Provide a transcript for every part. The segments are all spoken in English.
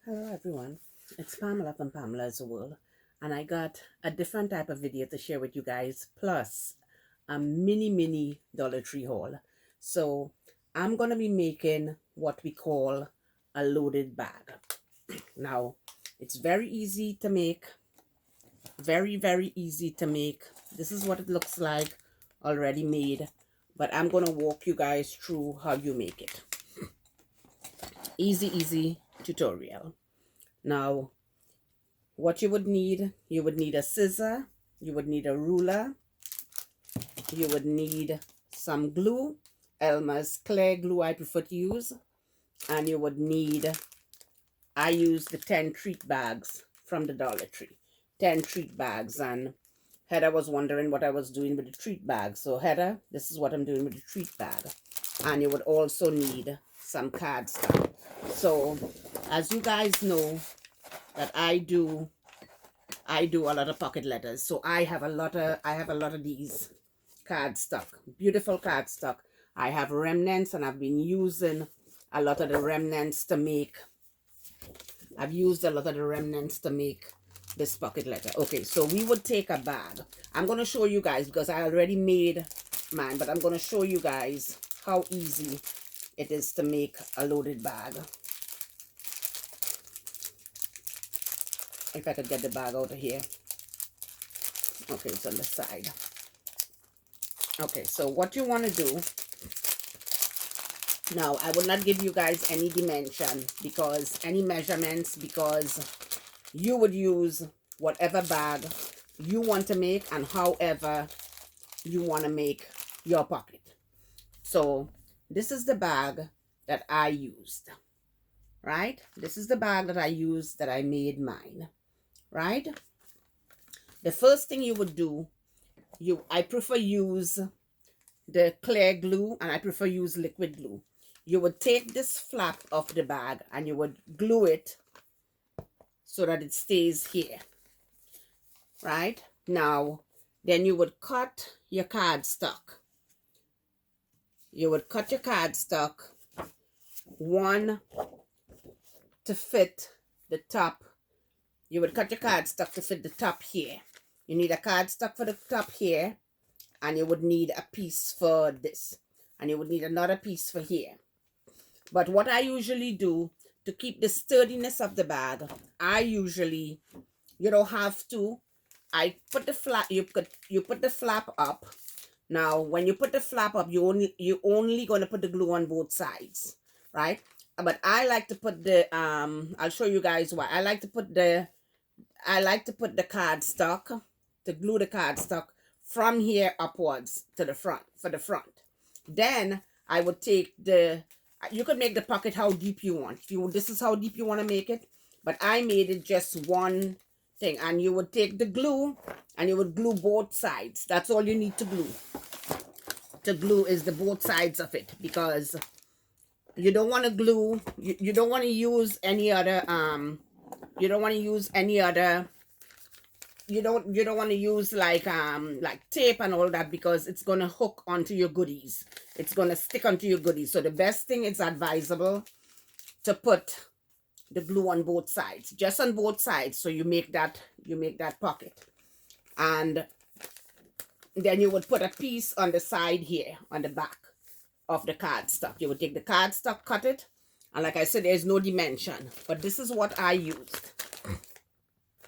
Hello everyone, it's Pamela from Pamela's World, and I got a different type of video to share with you guys, plus a mini Dollar Tree haul. So I'm going to be making what we call a loaded bag. Now, it's very easy to make, very easy to make. This is what it looks like already made, but I'm going to walk you guys through how you make it. Easy tutorial. Now, what you would need a scissor, you would need a ruler, you would need some glue, Elmer's clear glue I prefer to use, and you would need, I use the 10 treat bags from the Dollar Tree. 10 treat bags, and Heather was wondering what I was doing with the treat bag. So Heather, this is what I'm doing with the treat bag. And you would also need some cardstock. So as you guys know, that I do a lot of pocket letters. So I have a lot of these cardstock, beautiful cardstock. I have remnants, and I've been using a lot of the remnants to make, this pocket letter. Okay, so we would take a bag. I'm going to show you guys because I already made mine, but I'm going to show you guys how easy it is to make a loaded bag. If I could get the bag out of here. Okay, it's on the side. Okay, so what you want to do now, I will not give you guys any dimension because any measurements, because you would use whatever bag you want to make and however you want to make your pocket. So this is the bag that I used, right? This is the bag that I used, that I made mine, right? The first thing you would do, I prefer use the clear glue, and I prefer use liquid glue. You would take this flap of the bag and you would glue it so that it stays here, right? Now, then you would cut your cardstock. You would cut your cardstock one to fit the top. You would cut your cardstock to fit the top here. You need a cardstock for the top here, and you would need a piece for this, and you would need another piece for here. But what I usually do to keep the sturdiness of the bag, I usually, you don't have to, I put the flap, you put the flap up. Now, when you put the flap up, you only going to put the glue on both sides, right? But I like to put the, I'll show you guys why. I like to put the cardstock, to glue the cardstock from here upwards to the front, for the front. Then I would take the, you could make the pocket how deep you want. This is how deep you want to make it, but I made it just one thing. And you would take the glue and you would glue both sides. That's all you need to glue. To glue is the both sides of it, because you don't want to glue, you don't want to use any other, you don't want to use any other, you don't want to use like tape and all that, because it's going to hook onto your goodies. It's going to stick onto your goodies. So the best thing, it's advisable to put the glue on both sides, just on both sides, so you make that pocket. And then you would put a piece on the side here, on the back of the cardstock. You would take the cardstock, cut it, and like I said, there's no dimension, but this is what I used.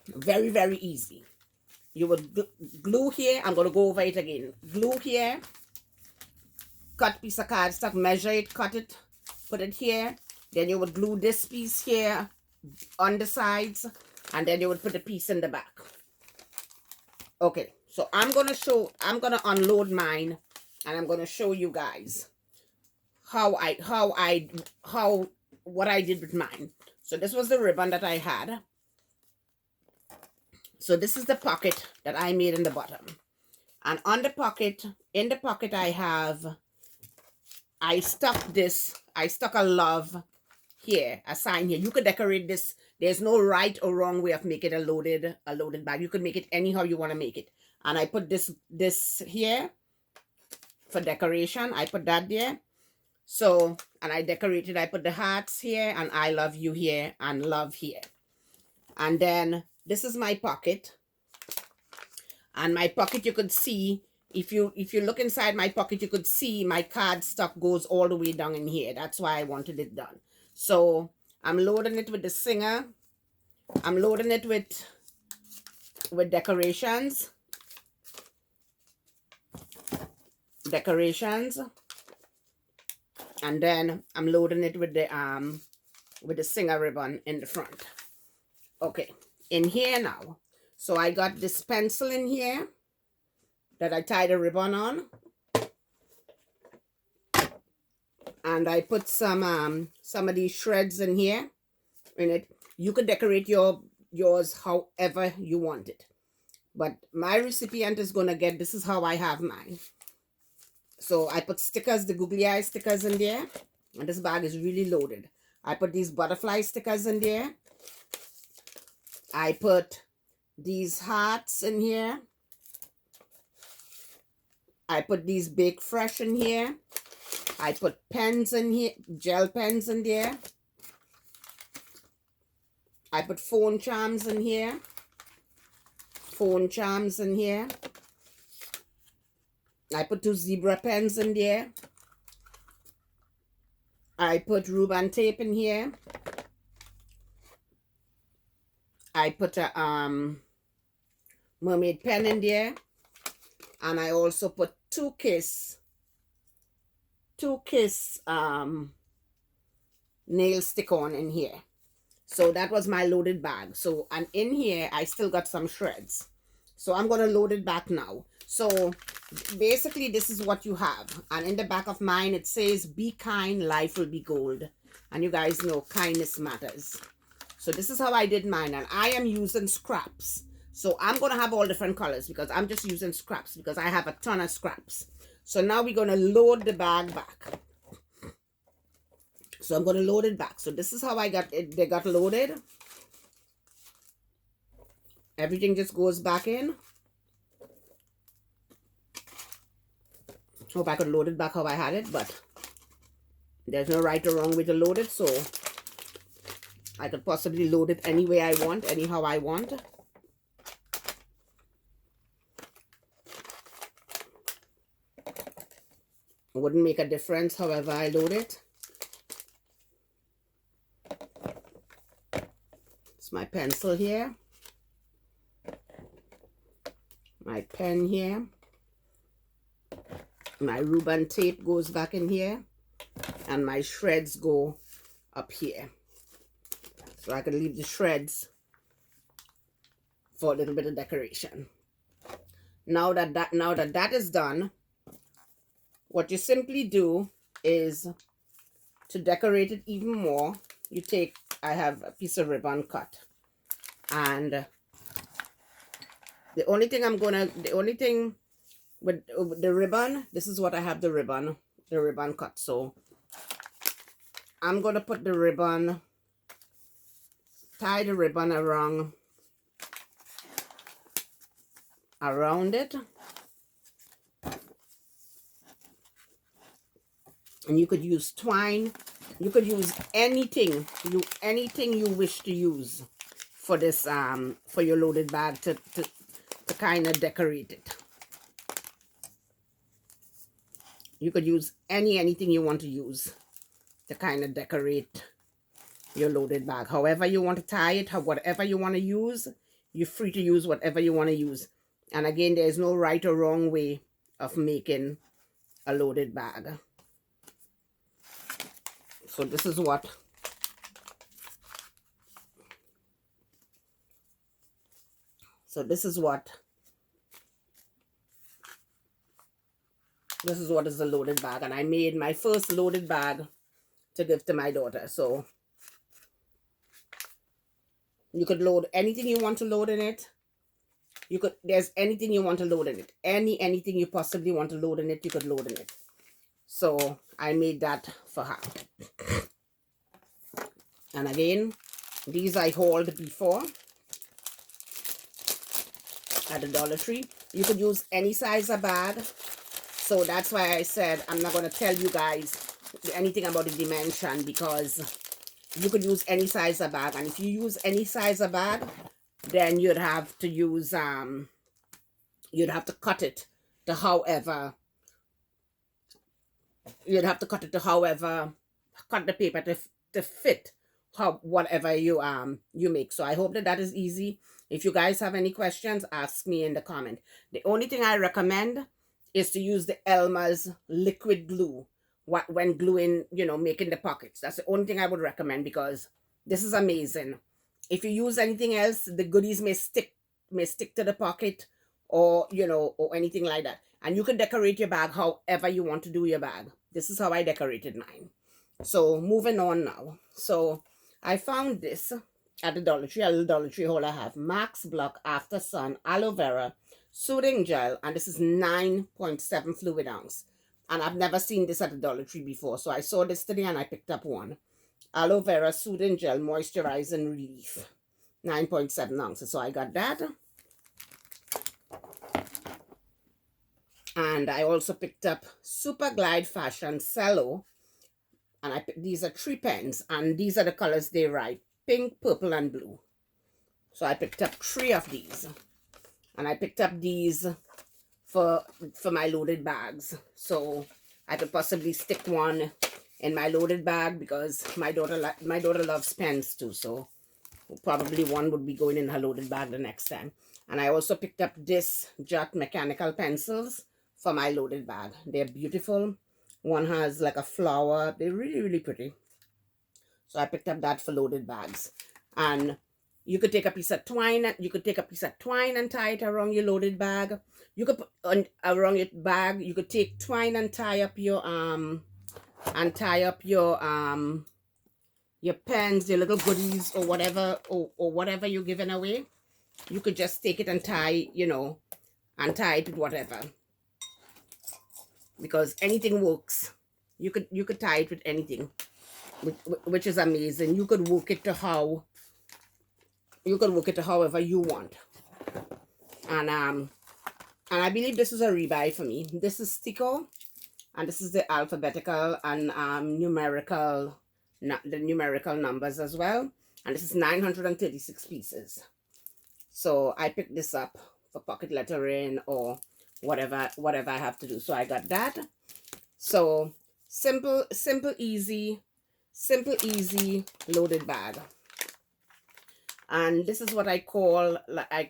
Very easy. You would glue here. I'm going to go over it again. Glue here, cut piece of cardstock, measure it, cut it, put it here. Then you would glue this piece here on the sides, and then you would put a piece in the back. Okay, so I'm going to unload mine, and I'm going to show you guys what I did with mine. So this was the ribbon that I had. So this is the pocket that I made in the bottom. And on the pocket, in the pocket I stuck a love here, a sign here. You could decorate this. There's no right or wrong way of making a loaded bag. You could make it anyhow you want to make it. And I put this here for decoration. I put that there. So, and I decorated, I put the hearts here and I love you here and love here. And then this is my pocket. And my pocket, you could see, if you look inside my pocket, you could see my card stock goes all the way down in here. That's why I wanted it done. So I'm loading it with the Singer. I'm loading it with decorations. And then I'm loading it with the Singer ribbon in the front. Okay, in here now. So I got this pencil in here that I tied a ribbon on. And I put some of these shreds in here in it. You could decorate yours however you want it. But my recipient is gonna get, this is how I have mine. So I put stickers, the googly eye stickers in there. And this bag is really loaded. I put these butterfly stickers in there. I put these hearts in here. I put these Bake Fresh in here. I put pens in here, gel pens in there. I put phone charms in here. I put 2 zebra pens in there. I put Ruban tape in here. I put a mermaid pen in there. And I also put 2 Kiss nail stick-on in here. So that was my loaded bag. So, and in here I still got some shreds. So I'm going to load it back now. So basically this is what you have. And in the back of mine it says, be kind, life will be gold. And you guys know kindness matters. So this is how I did mine. And I am using scraps. So I'm going to have all different colors because I'm just using scraps because I have a ton of scraps. So now we're going to load the bag back. So I'm going to load it back. So this is how I got it. They got loaded. Everything just goes back in. Hope I could load it back how I had it, but there's no right or wrong way to load it. So I could possibly load it any way I want, anyhow I want. It wouldn't make a difference however I load it. It's my pencil here. My pen here. My Ruban tape goes back in here. And my shreds go up here. So I can leave the shreds for a little bit of decoration. Now that that is done, what you simply do is to decorate it even more. You take, I have a piece of ribbon cut, and the only thing with the ribbon, this is what I have the ribbon cut. So I'm gonna put the ribbon, tie the ribbon around it. And you could use twine. You could use anything you wish to use for this for your loaded bag to kind of decorate it. You could use anything you want to use to kind of decorate your loaded bag. However you want to tie it, whatever you want to use, you're free to use whatever you want to use. And again, there is no right or wrong way of making a loaded bag. So this is what is a loaded bag. And I made my first loaded bag to give to my daughter. So you could load anything you want to load in it. There's anything you want to load in it. Anything you possibly want to load in it, you could load in it. So I made that for her. And again, these I hauled before at the Dollar Tree. You could use any size of bag. So that's why I said I'm not going to tell you guys anything about the dimension, because you could use any size of bag, and if you use any size of bag, then you'd have to use you'd have to cut it to however you'd have to cut it to however cut the paper to fit how whatever you make. So I hope that that is easy. If you guys have any questions, ask me in the comment. The only thing I recommend is to use the Elmer's liquid glue when gluing, making the pockets. That's the only thing I would recommend, because this is amazing. If you use anything else, the goodies may stick to the pocket, or or anything like that. And you can decorate your bag however you want to do your bag. This is how I decorated mine. So moving on now. So I found this at the Dollar Tree, a little Dollar Tree haul I have. Max Block After Sun Aloe Vera Soothing Gel, and this is 9.7 fluid ounce. And I've never seen this at the Dollar Tree before, so I saw this today and I picked up one. Aloe Vera Soothing Gel Moisturizing Relief, 9.7 ounces. So I got that. And I also picked up Super Glide Fashion Cello. And these are 3 pens, and these are the colors they write: pink, purple, and blue. So I picked up 3 of these. And I picked up these for my loaded bags. So I could possibly stick one in my loaded bag, because my daughter loves pens too. So probably one would be going in her loaded bag the next time. And I also picked up this Jot mechanical pencils for my loaded bag. They're beautiful. One has like a flower. They're really, really pretty. So I picked up that for loaded bags. And you could take a piece of twine. You could take a piece of twine and tie it around your loaded bag. You could put around your bag. You could take twine and tie up your your pens, your little goodies, or whatever you're giving away. You could just take it and tie, and tie it with whatever. Because anything works. You could tie it with anything, which is amazing. You could work it to however you want. And I believe this is a rebuy for me. This is Stico, and this is the alphabetical and numerical numbers as well. And this is 936 pieces. So I picked this up for pocket lettering or whatever I have to do. So I got that. So simple, easy loaded bag. And this is what I call a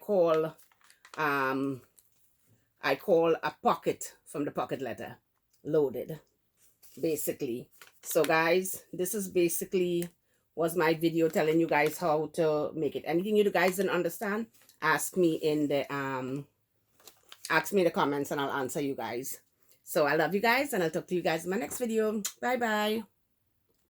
pocket from the pocket letter, loaded, basically. So guys, this is basically was my video telling you guys how to make it. Anything you guys didn't understand, ask me in the comments and I'll answer you guys. So I love you guys, and I'll talk to you guys in my next video. Bye bye.